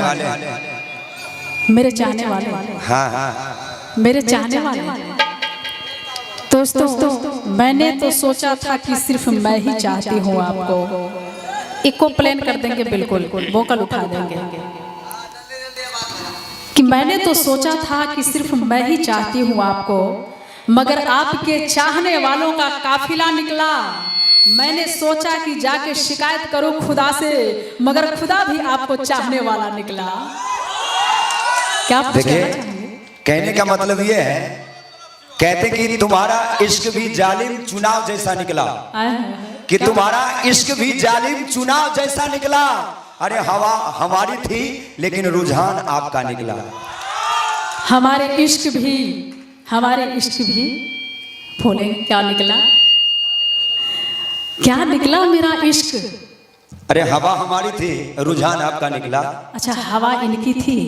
वाले मेरे चाहने वाले, हाँ हाँ मेरे चाहने वाले दोस्तों, मैंने तो सोचा था कि सिर्फ मैं ही चाहती हूँ आपको। इको प्लेन कर देंगे, बिल्कुल वोकल उठा देंगे कि मैंने तो सोचा था कि सिर्फ मैं ही चाहती हूँ आपको, मगर आपके चाहने वालों का काफिला निकला। मैंने सोचा कि जाके शिकायत करूं खुदा से, मगर खुदा भी आपको चाहने वाला निकला। क्या देखिए, कहने का मतलब ये है, कहते कि तुम्हारा इश्क भी जालिम चुनाव जैसा निकला, कि तुम्हारा इश्क भी जालिम चुनाव जैसा निकला। अरे हवा हमारी थी लेकिन रुझान आपका निकला। हमारे इश्क भी बोले क्या निकला, क्या निकला मेरा इश्क। अरे हवा हमारी थी, रुझान आपका निकला। अच्छा, हवा इनकी थी,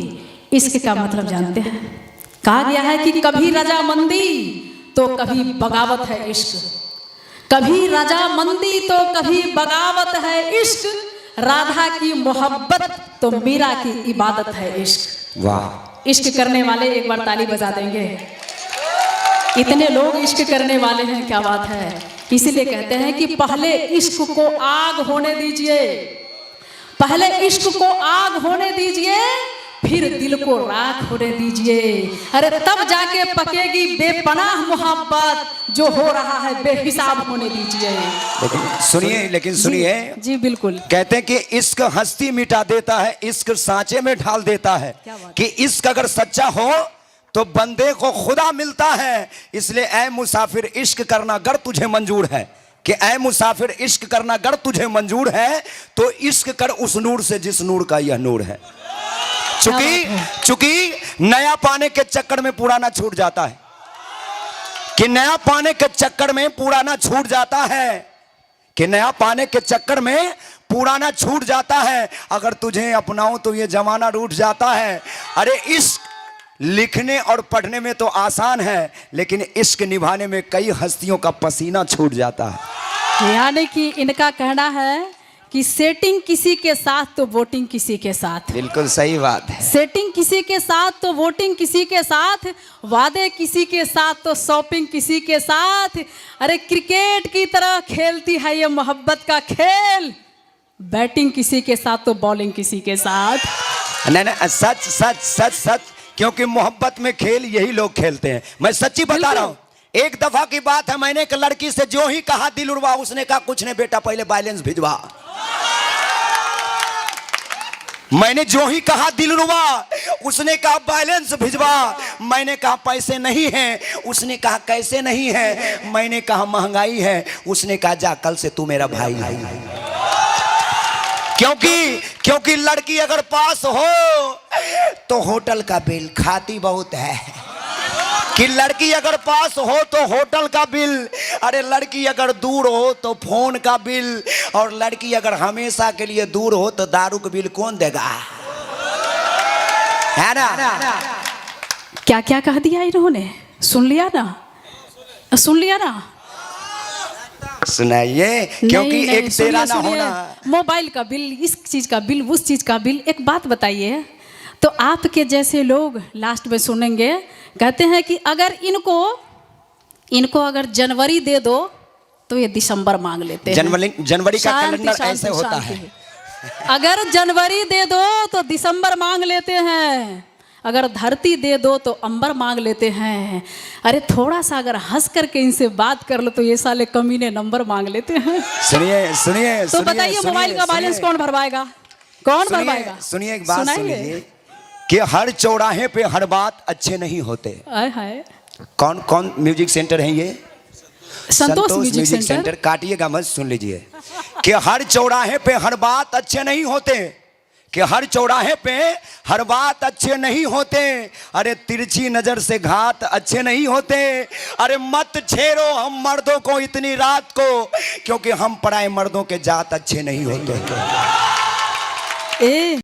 इश्क का मतलब जानते हैं? कहा गया है कि कभी रजामंदी तो कभी बगावत है इश्क, कभी रजामंदी तो कभी बगावत है इश्क, राधा की मोहब्बत तो मीरा की इबादत है इश्क। वाह, इश्क करने वाले एक बार ताली बजा देंगे। इतने लोग इश्क करने वाले हैं, क्या बात है। इसीलिए कहते हैं कि पहले इश्क को आग होने दीजिए, पहले इश्क को आग होने दीजिए, फिर दिल को राख होने दीजिए। अरे तब जाके पकेगी बेपनाह मोहब्बत, जो हो रहा है बेहिसाब होने दीजिए। लेकिन सुनिए जी बिल्कुल। कहते हैं कि इश्क हस्ती मिटा देता है, इश्क सांचे में ढाल देता है, कि इश्क अगर सच्चा हो तो बंदे को खुदा मिलता है। इसलिए ऐ मुसाफिर इश्क करना गर तुझे मंजूर है, कि ऐ मुसाफिर इश्क करना गर तुझे मंजूर है, तो इश्क कर उस नूर से जिस नूर का यह नूर है। चूंकि नया पाने के चक्कर में पुराना छूट जाता है, कि नया पाने के चक्कर में पुराना छूट जाता है, कि नया पाने के चक्कर में पुराना छूट जाता है। अगर तुझे अपनाऊं तो ये जमाना रूठ जाता है। अरे इश्क लिखने और पढ़ने में तो आसान है, लेकिन इश्क निभाने में कई हस्तियों का पसीना छूट जाता है। यानी कि इनका कहना है कि सेटिंग किसी के साथ तो वोटिंग किसी के साथ। बिल्कुल सही बात है। सेटिंग किसी के साथ तो वोटिंग किसी के साथ, वादे किसी के साथ तो शॉपिंग किसी के साथ। अरे क्रिकेट की तरह खेलती है ये मोहब्बत का खेल, बैटिंग किसी के साथ तो बॉलिंग किसी के साथ। नहीं, सच सच सच सच, क्योंकि मोहब्बत में खेल यही लोग खेलते हैं। मैं सच्ची बता रहा हूं। एक दफा की बात है, मैंने एक लड़की से जो ही कहा दिल उड़वा, उसने कहा कुछ नहीं बेटा, पहले बैलेंस भिजवा। मैंने जो ही कहा दिल रुबा, उसने कहा बैलेंस भिजवा। मैंने कहा पैसे नहीं हैं, उसने कहा कैसे नहीं है। मैंने कहा महंगाई है, उसने कहा जा कल से तू मेरा भाई है। क्योंकि लड़की अगर पास हो तो होटल का बिल खाती बहुत है, कि लड़की अगर पास हो तो होटल का बिल, अरे लड़की अगर दूर हो तो फोन का बिल, और लड़की अगर हमेशा के लिए दूर हो तो दारू का बिल कौन देगा, है ना। क्या क्या कह दिया इन्होंने, सुन लिया ना, सुन लिया ना। सुनाइए, क्योंकि एक तेरा ना होना, मोबाइल का बिल, इस चीज का बिल, उस चीज का बिल। एक बात बताइए, तो आपके जैसे लोग लास्ट में सुनेंगे, कहते हैं कि अगर इनको अगर जनवरी दे दो तो ये दिसंबर मांग लेते हैं। जनवरी का कैलेंडर ऐसे होता है। अगर जनवरी दे दो तो दिसंबर मांग लेते हैं, अगर धरती दे दो तो अंबर मांग लेते हैं। अरे थोड़ा सा अगर हंस करके इनसे बात कर लो तो ये साले कमीने नंबर मांग लेते हैं। सुनिए तो बताइए मोबाइल का बैलेंस कौन भरवाएगा, कौन भरवाएगा? सुनिए एक बात सुनिए, कि हर चौराहे पे हर बात अच्छे नहीं होते। कौन म्यूजिक सेंटर है ये? संतोष म्यूजिक सेंटर। काटिएगा मत, सुन लीजिए, कि हर चौराहे पे हर बात अच्छे नहीं होते, कि हर चौराहे पे हर बात अच्छे नहीं होते। अरे तिरछी नजर से घात अच्छे नहीं होते। अरे मत छेड़ो हम मर्दों को इतनी रात को, क्योंकि हम पराए मर्दों के जात अच्छे नहीं होते।